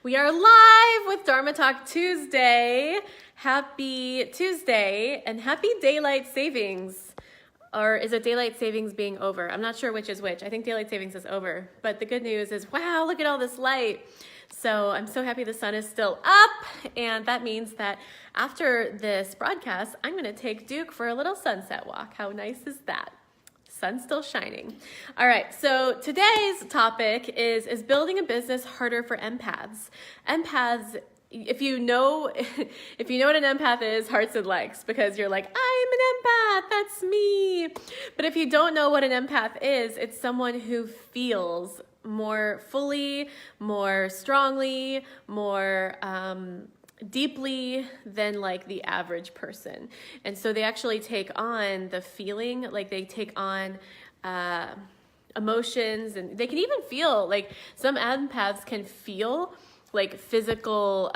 We are live with Dharma Talk Tuesday. Happy Tuesday and happy daylight savings. Or is it daylight savings being over? I'm not sure which is which. I think daylight savings is over. But the good news is, wow, look at all this light. So I'm so happy the sun is still up. And that means that after this broadcast, I'm going to take Duke for a little sunset walk. How nice is that? Sun's still shining. All right, so today's topic is building a business harder for empaths. Empaths, if you know what an empath is, hearts and likes, because you're like, I'm an empath, that's me. But if you don't know what an empath is, it's someone who feels more fully, more strongly, more deeply than like the average person. And so they actually take on the feeling, like they take on emotions, and they can even feel, like some empaths can feel like physical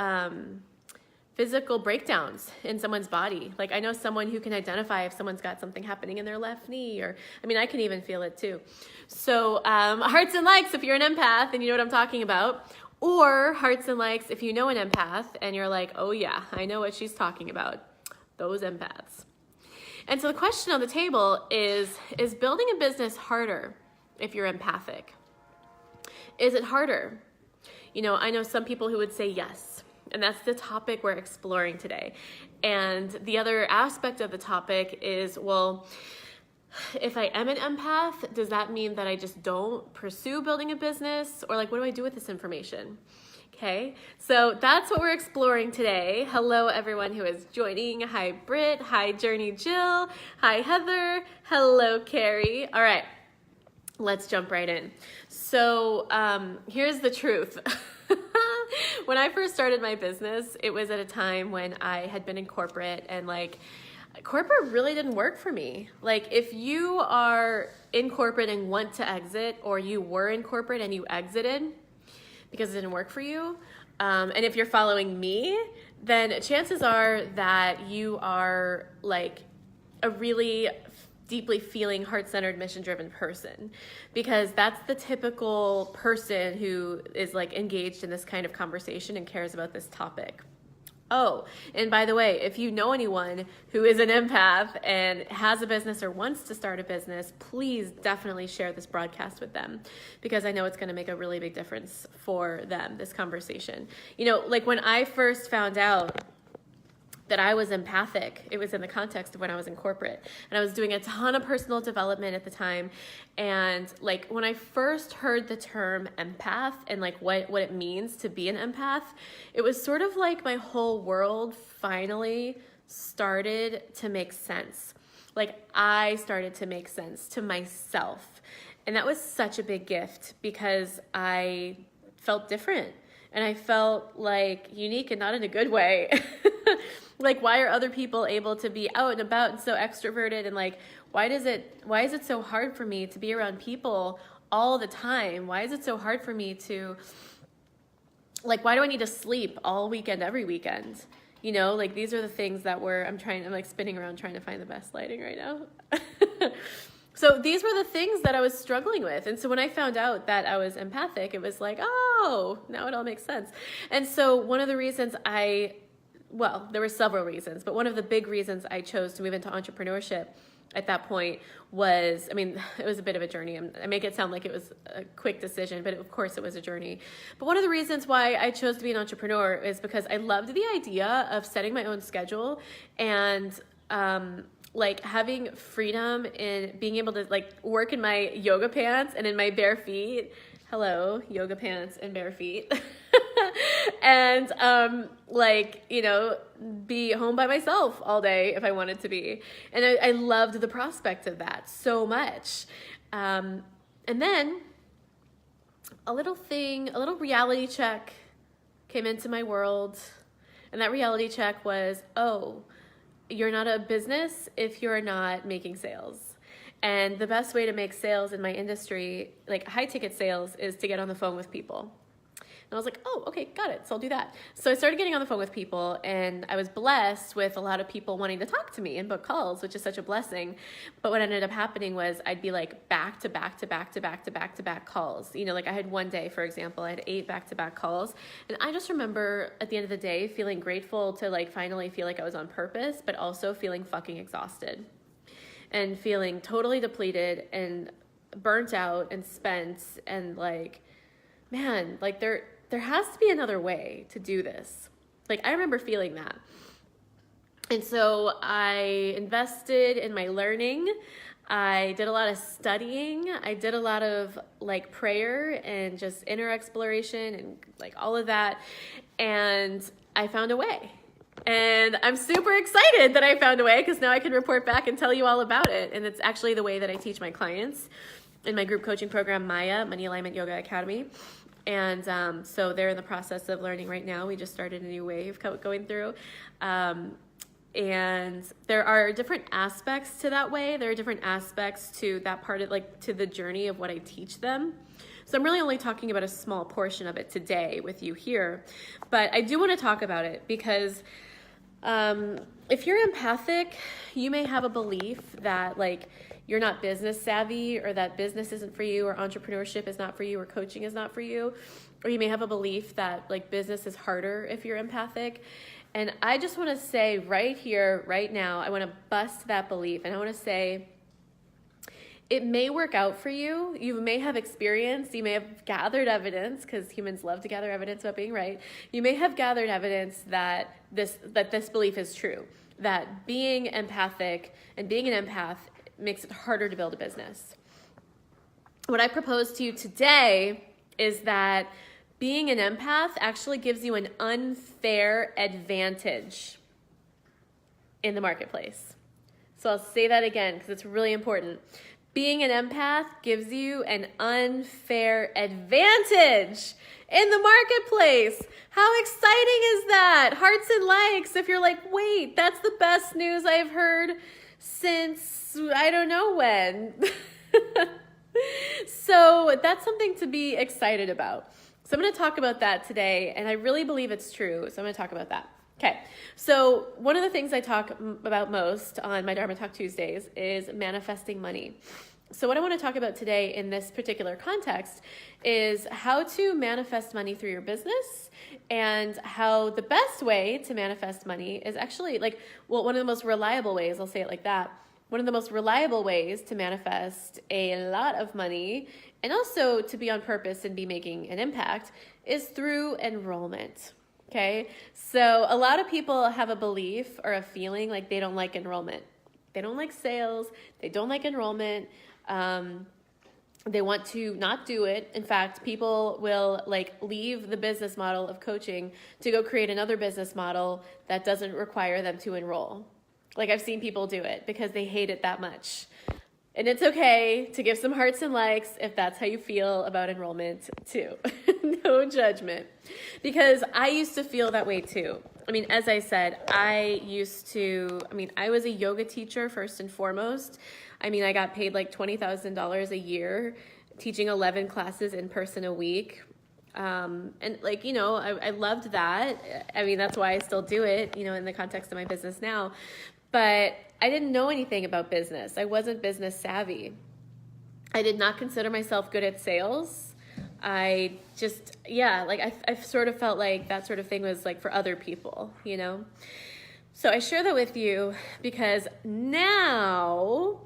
breakdowns in someone's body. Like I know someone who can identify if someone's got something happening in their left knee, or I mean, I can even feel it too. So hearts and likes if you're an empath and you know what I'm talking about. Or hearts and likes if you know an empath and you're like, oh yeah, I know what she's talking about. Those empaths. And so the question on the table is building a business harder if you're empathic? Is it harder? You know, I know some people who would say yes. And that's the topic we're exploring today. And the other aspect of the topic is, well, if I am an empath, does that mean that I just don't pursue building a business? Or like, what do I do with this information? Okay, so that's what we're exploring today. Hello, everyone who is joining. Hi, Britt. Hi, Journey Jill. Hi, Heather. Hello, Carrie. All right, let's jump right in. So here's the truth. When I first started my business, it was at a time when I had been in corporate, and like, corporate really didn't work for me. Like if you are in corporate and want to exit, or you were in corporate and you exited because it didn't work for you, and if you're following me, then chances are that you are like a really deeply feeling, heart-centered, mission-driven person, because that's the typical person who is like engaged in this kind of conversation and cares about this topic. Oh, and by the way, if you know anyone who is an empath and has a business or wants to start a business, please definitely share this broadcast with them, because I know it's going to make a really big difference for them, this conversation. You know, like when I first found out that I was empathic, it was in the context of when I was in corporate, and I was doing a ton of personal development at the time. And like when I first heard the term empath and like what it means to be an empath, it was sort of like my whole world finally started to make sense. Like I started to make sense to myself. And that was such a big gift, because I felt different and I felt like unique, and not in a good way. Like, why are other people able to be out and about and so extroverted? And like, why is it so hard for me to be around people all the time? Why is it so hard for me to, like, why do I need to sleep all weekend, every weekend? You know, like these are the things that I'm like spinning around trying to find the best lighting right now. So these were the things that I was struggling with. And so when I found out that I was empathic, it was like, oh, now it all makes sense. And so one of the reasons well, there were several reasons, but one of the big reasons I chose to move into entrepreneurship at that point was, I mean, it was a bit of a journey. I make it sound like it was a quick decision, but of course it was a journey. But one of the reasons why I chose to be an entrepreneur is because I loved the idea of setting my own schedule and like having freedom in being able to like work in my yoga pants and in my bare feet. Hello, yoga pants and bare feet. And like, you know, be home by myself all day if I wanted to be. And I loved the prospect of that so much. And then a little reality check came into my world. And that reality check was, oh, you're not a business if you're not making sales. And the best way to make sales in my industry, like high ticket sales, is to get on the phone with people. And I was like, oh, okay, got it. So I'll do that. So I started getting on the phone with people, and I was blessed with a lot of people wanting to talk to me and book calls, which is such a blessing. But what ended up happening was I'd be like back to back to back to back to back to back calls. You know, like I had one day, for example, I had 8 back-to-back calls. And I just remember at the end of the day feeling grateful to like finally feel like I was on purpose, but also feeling fucking exhausted and feeling totally depleted and burnt out and spent, and like, man, like there has to be another way to do this. Like I remember feeling that. And so I invested in my learning. I did a lot of studying. I did a lot of like prayer and just inner exploration and like all of that. And I found a way. And I'm super excited that I found a way, because now I can report back and tell you all about it. And it's actually the way that I teach my clients in my group coaching program, Maya, Money Alignment Yoga Academy. And so they're in the process of learning right now. We just started a new wave going through. And there are different aspects to that way. There are different aspects to that part of like to the journey of what I teach them. So I'm really only talking about a small portion of it today with you here. But I do want to talk about it because if you're empathic, you may have a belief that like you're not business savvy, or that business isn't for you, or entrepreneurship is not for you, or coaching is not for you. Or you may have a belief that like business is harder if you're empathic. And I just want to say right here, right now, I want to bust that belief. And I want to say it may work out for you. You may have experienced, you may have gathered evidence, because humans love to gather evidence about being right. You may have gathered evidence that this belief is true, that being empathic and being an empath makes it harder to build a business. What I propose to you today is that being an empath actually gives you an unfair advantage in the marketplace. So I'll say that again because it's really important. Being an empath gives you an unfair advantage in the marketplace. How exciting is that? Hearts and likes if you're like, wait, that's the best news I've heard since I don't know when. So that's something to be excited about. So I'm going to talk about that today, and I really believe it's true, so I'm going to talk about that. Okay, so one of the things I talk about most on my Dharma Talk Tuesdays is manifesting money. So what I want to talk about today in this particular context is how to manifest money through your business, and how the best way to manifest money is actually one of the most reliable ways, I'll say it like that, one of the most reliable ways to manifest a lot of money and also to be on purpose and be making an impact is through enrollment. Okay, so a lot of people have a belief or a feeling like they don't like enrollment. They don't like sales. They don't like enrollment. They want to not do it. In fact, people will leave the business model of coaching to go create another business model that doesn't require them to enroll. I've seen people do it because they hate it that much. And it's okay to give some hearts and likes if that's how you feel about enrollment too. No judgment. Because I used to feel that way too. As I said, I was a yoga teacher first and foremost. I got paid $20,000 a year teaching 11 classes in person a week. I loved that. That's why I still do it, in the context of my business now. But I didn't know anything about business. I wasn't business savvy. I did not consider myself good at sales. I sort of felt like that sort of thing was for other people, So I share that with you because now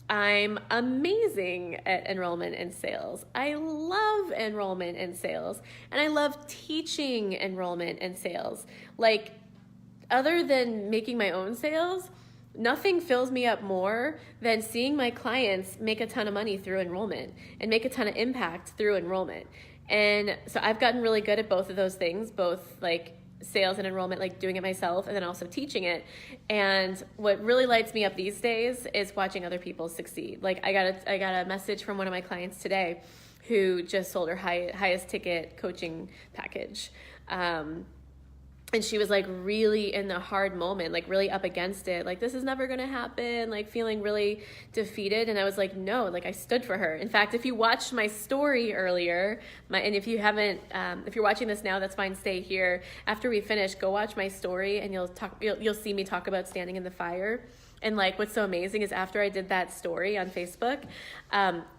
I'm amazing at enrollment and sales. I love enrollment and sales, and I love teaching enrollment and sales. Other than making my own sales, nothing fills me up more than seeing my clients make a ton of money through enrollment and make a ton of impact through enrollment. And so I've gotten really good at both of those things, both sales and enrollment, doing it myself and then also teaching it. And what really lights me up these days is watching other people succeed. I got a message from one of my clients today who just sold her highest ticket coaching package. And she was like really in the hard moment, like really up against it, like this is never gonna happen, like feeling really defeated. And I was like, no, like I stood for her. In fact, if you watched my story earlier, and if you haven't, if you're watching this now, that's fine, stay here. After we finish, go watch my story and you'll see me talk about standing in the fire. And like what's so amazing is after I did that story on Facebook,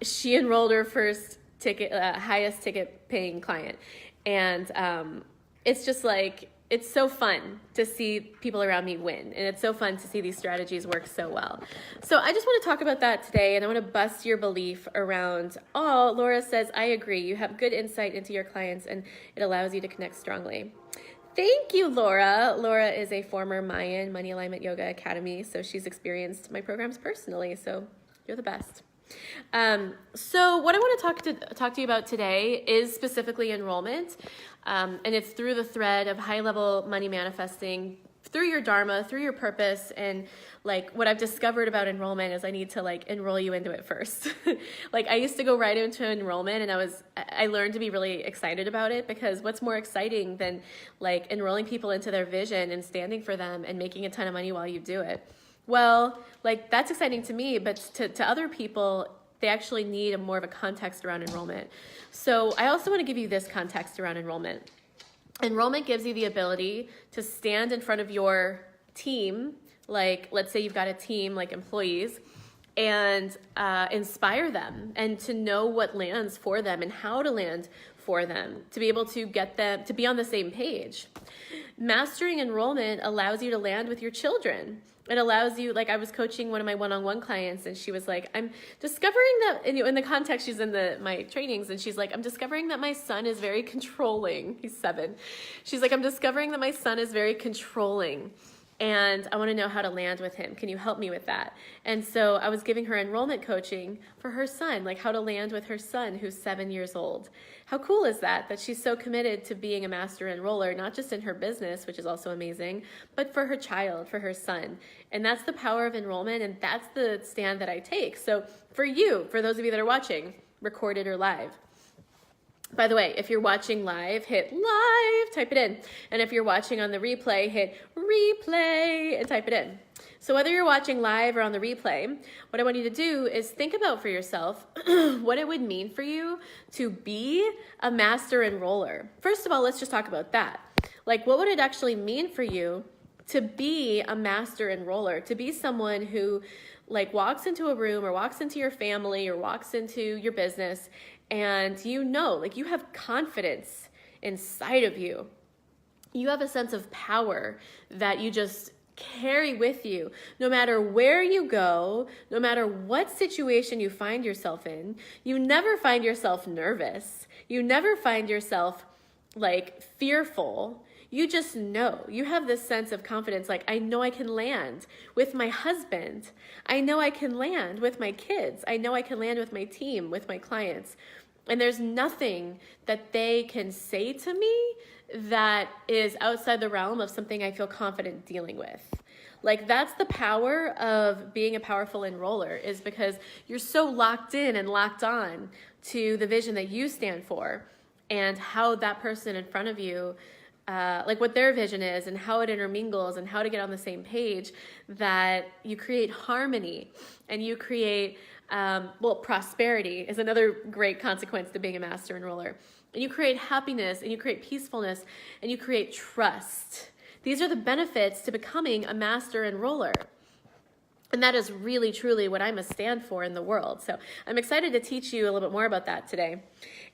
she enrolled her first ticket, highest ticket paying client. And it's just like, it's so fun to see people around me win. And it's so fun to see these strategies work so well. So I just want to talk about that today. And I want to bust your belief around, oh, Laura says, I agree. You have good insight into your clients and it allows you to connect strongly. Thank you, Laura. Laura is a former Mayan Money Alignment Yoga Academy. So she's experienced my programs personally. So you're the best. So what I want to talk to you about today is specifically enrollment. And it's through the thread of high-level money manifesting through your dharma, through your purpose. And like what I've discovered about enrollment is I need to like enroll you into it first. Like I used to go right into enrollment and I learned to be really excited about it, because what's more exciting than like enrolling people into their vision and standing for them and making a ton of money while you do it? Well, like that's exciting to me, but to other people, they actually need more of a context around enrollment. So I also want to give you this context around enrollment. Enrollment gives you the ability to stand in front of your team, like let's say you've got a team like employees, and inspire them and to know what lands for them and how to land for them, to be able to get them to be on the same page. Mastering enrollment allows you to land with your children. It allows you, like I was coaching one of my one-on-one clients and she was like, I'm discovering that, in the context, she's in my trainings and she's like, I'm discovering that my son is very controlling. He's 7. She's like, I'm discovering that my son is very controlling and I want to know how to land with him. Can you help me with that? And so I was giving her enrollment coaching for her son, like how to land with her son who's 7 years old. How cool is that? That she's so committed to being a master enroller, not just in her business, which is also amazing, but for her child, for her son. And that's the power of enrollment, and that's the stand that I take. So for you, for those of you that are watching, recorded or live. By the way, if you're watching live, hit live, type it in. And if you're watching on the replay, hit replay and type it in. So whether you're watching live or on the replay, what I want you to do is think about for yourself what it would mean for you to be a master enroller. First of all, let's just talk about that. Like, what would it actually mean for you to be a master enroller, to be someone who like walks into a room or walks into your family or walks into your business and you know, like you have confidence inside of you. You have a sense of power that you just carry with you no matter where you go, no matter what situation you find yourself in. You never find yourself nervous. You never find yourself like fearful. You just know. You have this sense of confidence, like I know I can land with my husband. I know I can land with my kids. I know I can land with my team, with my clients. And there's nothing that they can say to me that is outside the realm of something I feel confident dealing with. Like that's the power of being a powerful enroller, is because you're so locked in and locked on to the vision that you stand for and how that person in front of you, like what their vision is and how it intermingles and how to get on the same page, that you create harmony and you create, prosperity is another great consequence to being a master enroller. And you create happiness and you create peacefulness and you create trust. These are the benefits to becoming a master enroller. And that is really, truly what I must stand for in the world. So I'm excited to teach you a little bit more about that today.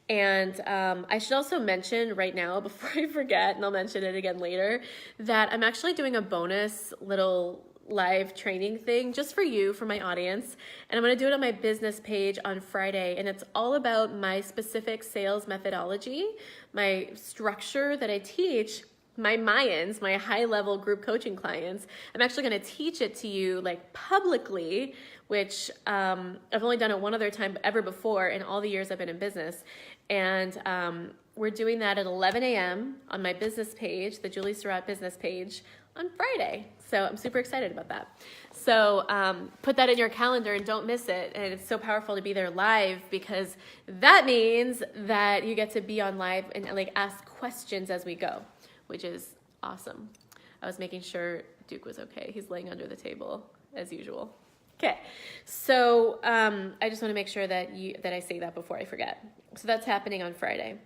And I should also mention right now, before I forget, and I'll mention it again later, that I'm actually doing a bonus little live training thing just for you, for my audience. And I'm going to do it on my business page on Friday. And it's all about my specific sales methodology, my structure that I teach my Mayans, my high-level group coaching clients. I'm actually going to teach it to you like publicly, which I've only done it one other time ever before in all the years I've been in business. And we're doing that at 11 a.m. on my business page, the Julie Surratt business page, on Friday. So I'm super excited about that. So put that in your calendar and don't miss it. And it's so powerful to be there live, because that means that you get to be on live and like ask questions as we go, which is Awesome. I was making sure Duke was okay. He's laying under the table as usual. Okay, so I just want to make sure that I say that before I forget. So that's happening on Friday.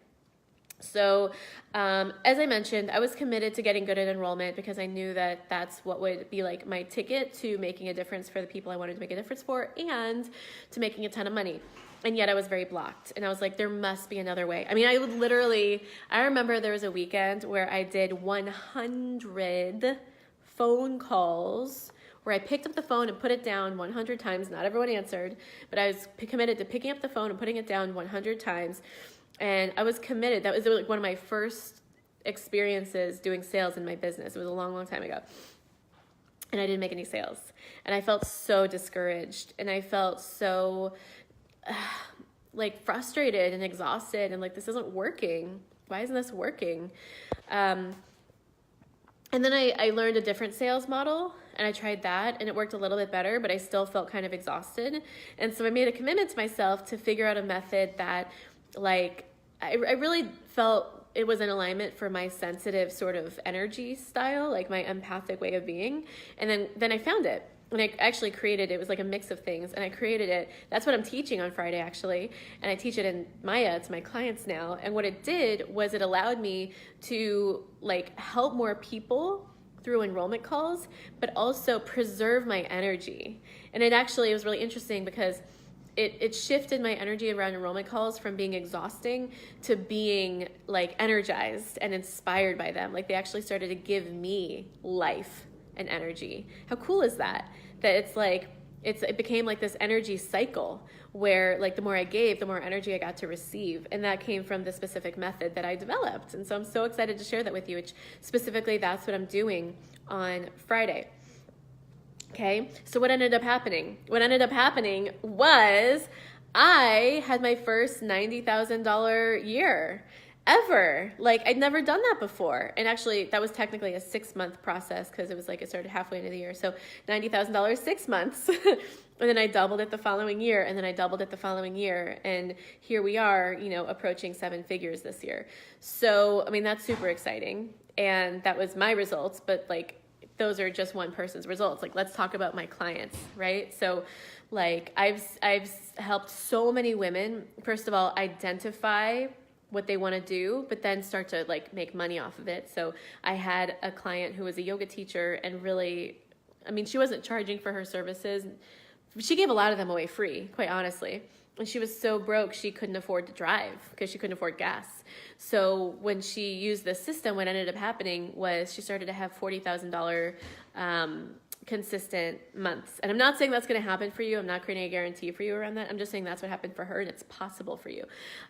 So as I mentioned, I was committed to getting good at enrollment because I knew that that's what would be like my ticket to making a difference for the people I wanted to make a difference for and to making a ton of money. And yet I was very blocked. And I was like, there must be another way. I mean, I remember there was a weekend where I did 100 phone calls where I picked up the phone and put it down 100 times. Not everyone answered, but I was committed to picking up the phone and putting it down 100 times. And I was committed. That was like one of my first experiences doing sales in my business. It was a long, long time ago. And I didn't make any sales. And I felt so discouraged. And I felt so like frustrated and exhausted. And like, this isn't working. Why isn't this working? And then I learned a different sales model. And I tried that. And it worked a little bit better. But I still felt kind of exhausted. And so I made a commitment to myself to figure out a method that like, I really felt it was in alignment for my sensitive sort of energy style, like my empathic way of being. And then I found it. And I actually created it. It was like a mix of things. And I created it. That's what I'm teaching on Friday, actually. And I teach it in Maya to my clients now. And what it did was it allowed me to like help more people through enrollment calls, but also preserve my energy. And it was really interesting because it shifted my energy around enrollment calls from being exhausting to being like energized and inspired by them. Like they actually started to give me life and energy. How cool is that? That it's like, it became like this energy cycle where like the more I gave, the more energy I got to receive. And that came from the specific method that I developed. And so I'm so excited to share that with you, which specifically that's what I'm doing on Friday. Okay, so what ended up happening? What ended up happening was I had my first $90,000 year ever. Like I'd never done that before. And actually that was technically a 6-month process because it was like it started halfway into the year. So $90,000, 6 months. And then I doubled it the following year. And then I doubled it the following year. And here we are, approaching 7 figures this year. So, I mean, that's super exciting. And that was my results, but like, those are just one person's results. Like, let's talk about my clients, right? So like I've helped so many women, first of all, identify what they want to do, but then start to like make money off of it. So I had a client who was a yoga teacher and really, I mean, she wasn't charging for her services. She gave a lot of them away free, quite honestly. And she was so broke, she couldn't afford to drive because she couldn't afford gas. So when she used the system, what ended up happening was she started to have $40,000 consistent months. And I'm not saying that's going to happen for you. I'm not creating a guarantee for you around that. I'm just saying that's what happened for her and it's possible for you.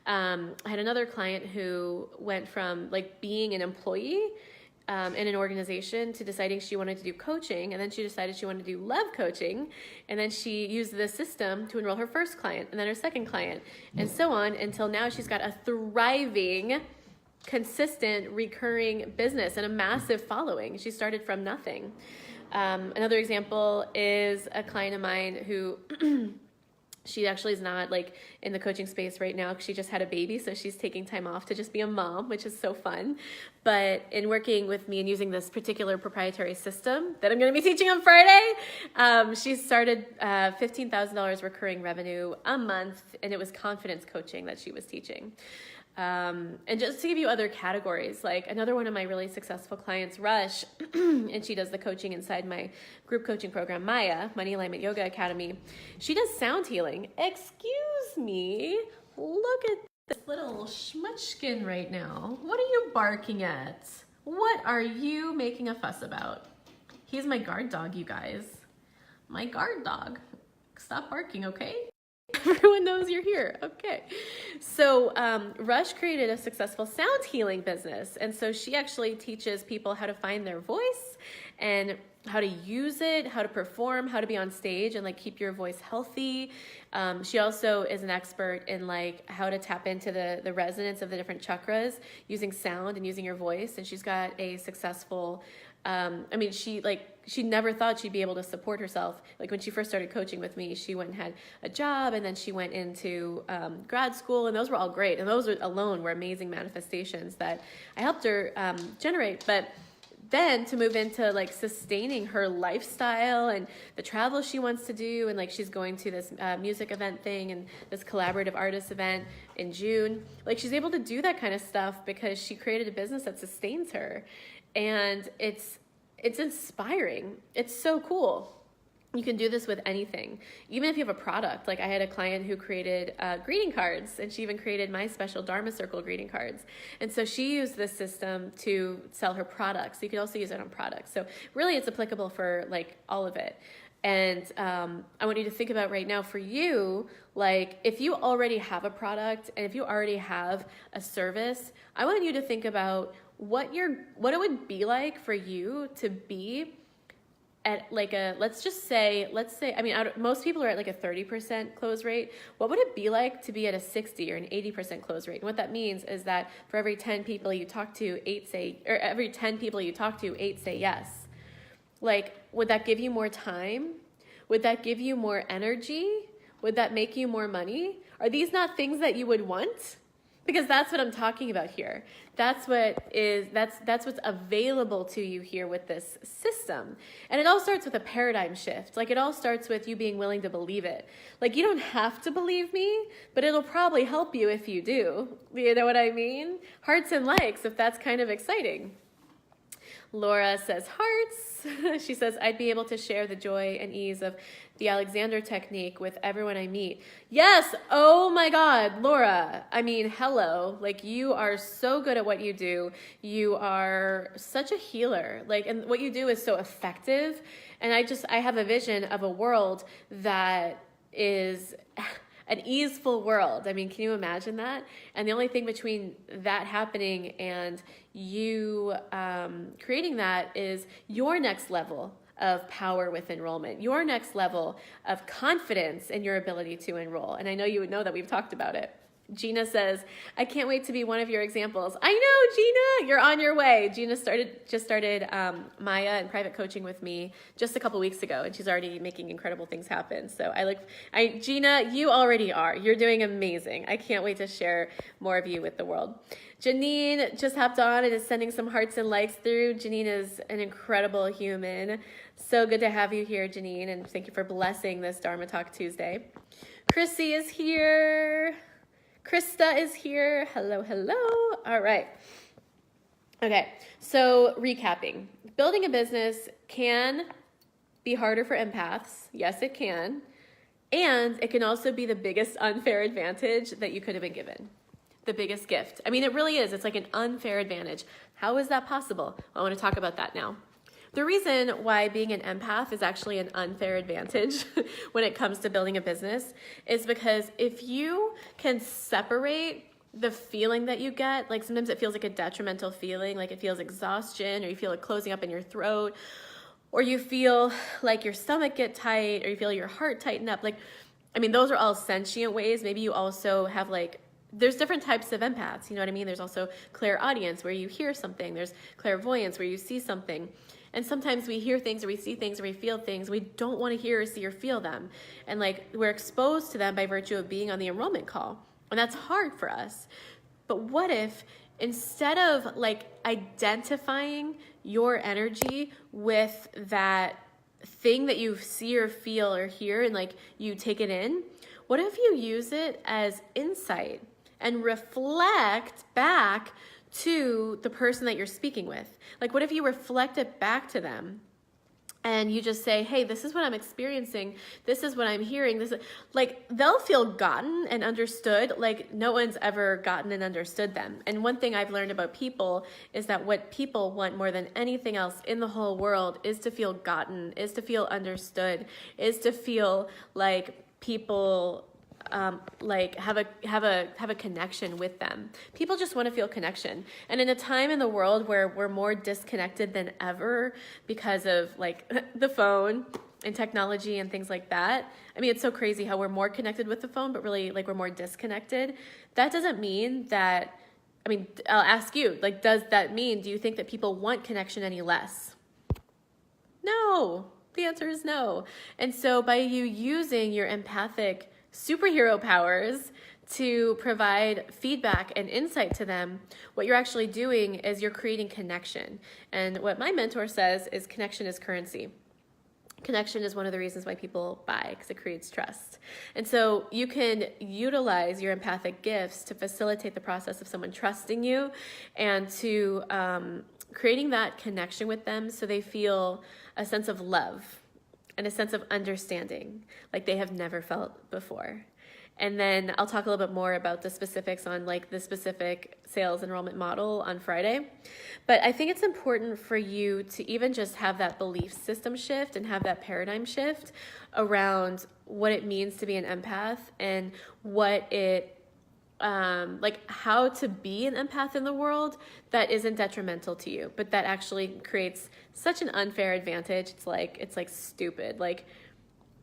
I had another client who went from like being an employee in an organization to deciding she wanted to do coaching. And then she decided she wanted to do love coaching. And then she used the system to enroll her first client and then her second client and so on until now she's got a thriving, consistent, recurring business and a massive following. She started from nothing. Another example is a client of mine who she actually is not like in the coaching space right now because she just had a baby. So she's taking time off to just be a mom, which is so fun. But in working with me and using this particular proprietary system that I'm going to be teaching on Friday, she started $15,000 recurring revenue a month. And it was confidence coaching that she was teaching. And just to give you other categories, like another one of my really successful clients, Rush, and she does the coaching inside my group coaching program, Maya, Money Alignment Yoga Academy. She does sound healing. Excuse me. Look at this little schmutchkin right now. What are you barking at? What are you making a fuss about? He's my guard dog, you guys. My guard dog. Stop barking, okay? Everyone knows you're here. Okay. So Rush created a successful sound healing business. And so she actually teaches people how to find their voice and how to use it, how to perform, how to be on stage and like keep your voice healthy. She also is an expert in like how to tap into the resonance of the different chakras using sound and using your voice. And she's got a successful she never thought she'd be able to support herself. Like when she first started coaching with me, she went and had a job and then she went into grad school and those were all great. And those alone were amazing manifestations that I helped her generate. But then to move into like sustaining her lifestyle and the travel she wants to do, and like she's going to this music event thing and this collaborative artist event in June. Like she's able to do that kind of stuff because she created a business that sustains her, and it's inspiring. It's so cool. You can do this with anything, even if you have a product. Like I had a client who created greeting cards, and she even created my special Dharma Circle greeting cards. And so she used this system to sell her products. So you could also use it on products. So really it's applicable for like all of it. And I want you to think about right now for you, like if you already have a product and if you already have a service, I want you to think about what it would be like for you to be at like let's say, I mean, most people are at like a 30% close rate. What would it be like to be at a 60 or an 80% close rate? And what that means is that for every 10 people you talk to, 8 say yes. Like, would that give you more time? Would that give you more energy? Would that make you more money? Are these not things that you would want? Because that's what I'm talking about here. That's what's available to you here with this system. And it all starts with a paradigm shift. Like it all starts with you being willing to believe it. Like you don't have to believe me, but it'll probably help you if you do. You know what I mean? Hearts and likes if that's kind of exciting. Laura says hearts. She says, I'd be able to share the joy and ease of the Alexander technique with everyone I meet. Yes. Oh my God, Laura. I mean, hello. Like you are so good at what you do. You are such a healer. Like, and what you do is so effective. And I have a vision of a world that is an easeful world. I mean, can you imagine that? And the only thing between that happening and you creating that is your next level of power with enrollment, your next level of confidence in your ability to enroll. And I know you would know that we've talked about it. Gina says, I can't wait to be one of your examples. I know, Gina, you're on your way. Gina just started Maya and private coaching with me just a couple weeks ago, and she's already making incredible things happen. So Gina, you already are. You're doing amazing. I can't wait to share more of you with the world. Janine just hopped on and is sending some hearts and likes through. Janine is an incredible human. So good to have you here, Janine, and thank you for blessing this Dharma Talk Tuesday. Chrissy is here. Krista is here. Hello, hello. All right. Okay, so recapping. Building a business can be harder for empaths. Yes, it can. And it can also be the biggest unfair advantage that you could have been given. The biggest gift. I mean, it really is. It's like an unfair advantage. How is that possible? I want to talk about that now. The reason why being an empath is actually an unfair advantage when it comes to building a business is because if you can separate the feeling that you get, like sometimes it feels like a detrimental feeling, like it feels exhaustion, or you feel it closing up in your throat, or you feel like your stomach get tight, or you feel your heart tighten up. Like, I mean, those are all sentient ways. Maybe you also have there's different types of empaths, you know what I mean? There's also clairaudience where you hear something. There's clairvoyance where you see something. And sometimes we hear things or we see things or we feel things. We don't want to hear or see or feel them. And we're exposed to them by virtue of being on the enrollment call. And that's hard for us. But what if instead of identifying your energy with that thing that you see or feel or hear and you take it in, what if you use it as insight and reflect back to the person that you're speaking with? Like, what if you reflect it back to them and you just say, hey, this is what I'm experiencing. This is what I'm hearing. They'll feel gotten and understood like no one's ever gotten and understood them. And one thing I've learned about people is that what people want more than anything else in the whole world is to feel gotten, is to feel understood, is to feel like people have a connection with them. People just want to feel connection. And in a time in the world where we're more disconnected than ever because of the phone and technology and things like that. I mean, it's so crazy how we're more connected with the phone, but really we're more disconnected. That doesn't mean that, I'll ask you, does that mean, do you think that people want connection any less? No, the answer is no. And so by you using your empathic superhero powers to provide feedback and insight to them, what you're actually doing is you're creating connection. And what my mentor says is connection is currency. Connection is one of the reasons why people buy, because it creates trust. And so you can utilize your empathic gifts to facilitate the process of someone trusting you and to creating that connection with them so they feel a sense of love and a sense of understanding like they have never felt before. And then I'll talk a little bit more about the specifics on like the specific sales enrollment model on Friday. But I think it's important for you to even just have that belief system shift and have that paradigm shift around what it means to be an empath and what it like how to be an empath in the world that isn't detrimental to you, but that actually creates such an unfair advantage. It's like stupid. Like,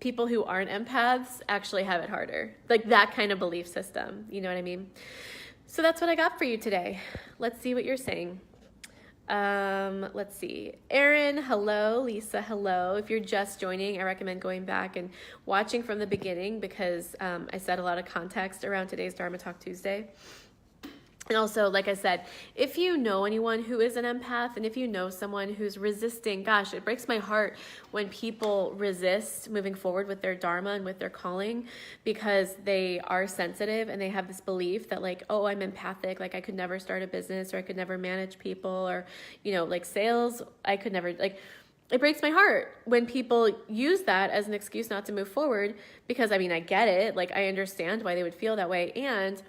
people who aren't empaths actually have it harder. Like that kind of belief system. You know what I mean? So that's what I got for you today. Let's see what you're saying. Let's see. Erin, hello. Lisa, hello. If you're just joining, I recommend going back and watching from the beginning because I said a lot of context around today's Dharma Talk Tuesday. And also, like I said, if you know anyone who is an empath and if you know someone who's resisting, gosh, it breaks my heart when people resist moving forward with their dharma and with their calling because they are sensitive and they have this belief that like, oh, I'm empathic, like I could never start a business or I could never manage people or, you know, like sales, I could never, like, it breaks my heart when people use that as an excuse not to move forward because, I mean, I get it. Like, I understand why they would feel that way. And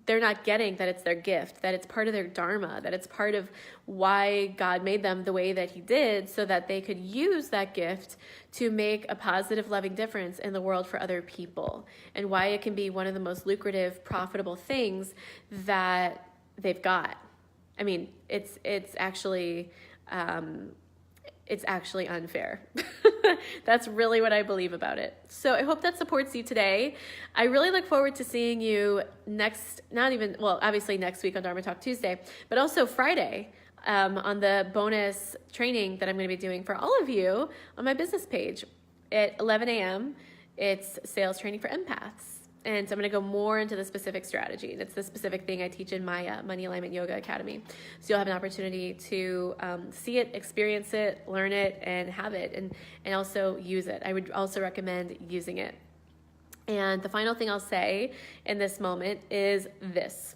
they're not getting that it's their gift, that it's part of their dharma, that it's part of why God made them the way that he did so that they could use that gift to make a positive, loving difference in the world for other people, and why it can be one of the most lucrative, profitable things that they've got. I mean, it's actually unfair. That's really what I believe about it. So I hope that supports you today. I really look forward to seeing you obviously next week on Dharma Talk Tuesday, but also Friday on the bonus training that I'm going to be doing for all of you on my business page at 11 a.m. It's sales training for empaths. And so I'm going to go more into the specific strategy. That's the specific thing I teach in my Money Alignment Yoga Academy. So you'll have an opportunity to see it, experience it, learn it, and have it, and also use it. I would also recommend using it. And the final thing I'll say in this moment is this.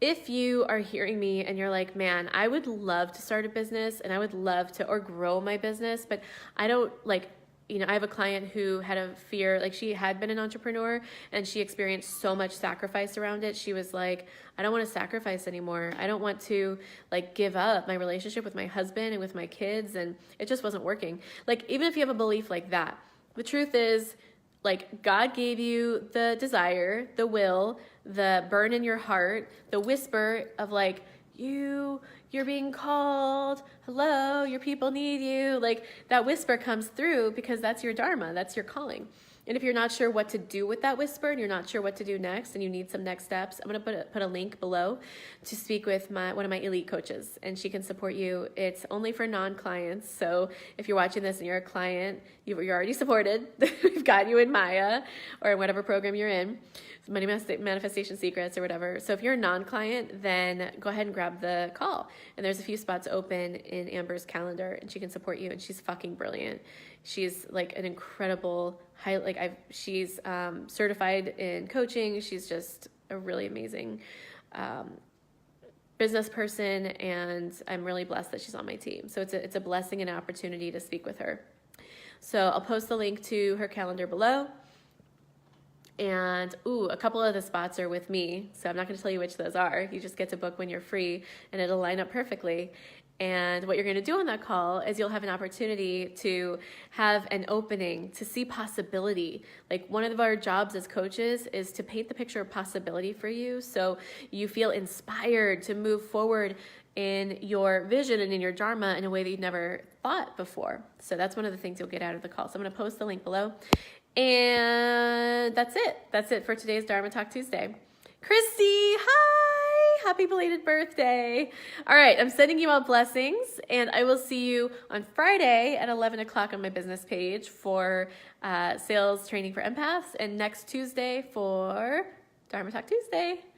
If you are hearing me and you're like, man, I would love to start a business and I would love to, or grow my business, but I don't like, I have a client who had a fear, like she had been an entrepreneur and she experienced so much sacrifice around it. She was like, I don't want to sacrifice anymore. I don't want to like give up my relationship with my husband and with my kids. And it just wasn't working. Like, even if you have a belief like that, the truth is like God gave you the desire, the will, the burn in your heart, the whisper of like, you're being called, hello, your people need you. Like that whisper comes through because that's your dharma, that's your calling. And if you're not sure what to do with that whisper and you're not sure what to do next and you need some next steps, I'm going to put a link below to speak with one of my elite coaches, and she can support you. It's only for non-clients. So if you're watching this and you're a client, you're already supported. We've got you in Maya or in whatever program you're in, Money Manifestation Secrets or whatever. So if you're a non-client, then go ahead and grab the call. And there's a few spots open in Amber's calendar and she can support you, and she's fucking brilliant. She's like an incredible she's certified in coaching. She's just a really amazing business person, and I'm really blessed that she's on my team. So it's a blessing and an opportunity to speak with her. So I'll post the link to her calendar below. And a couple of the spots are with me, so I'm not going to tell you which those are. You just get to book when you're free, and it'll line up perfectly. And what you're going to do on that call is you'll have an opportunity to have an opening, to see possibility. Like, one of our jobs as coaches is to paint the picture of possibility for you so you feel inspired to move forward in your vision and in your dharma in a way that you've never thought before. So that's one of the things you'll get out of the call. So I'm going to post the link below. And that's it. That's it for today's Dharma Talk Tuesday. Christy, hi! Happy belated birthday. All right, I'm sending you all blessings, and I will see you on Friday at 11 o'clock on my business page for sales training for empaths, and next Tuesday for Dharma Talk Tuesday.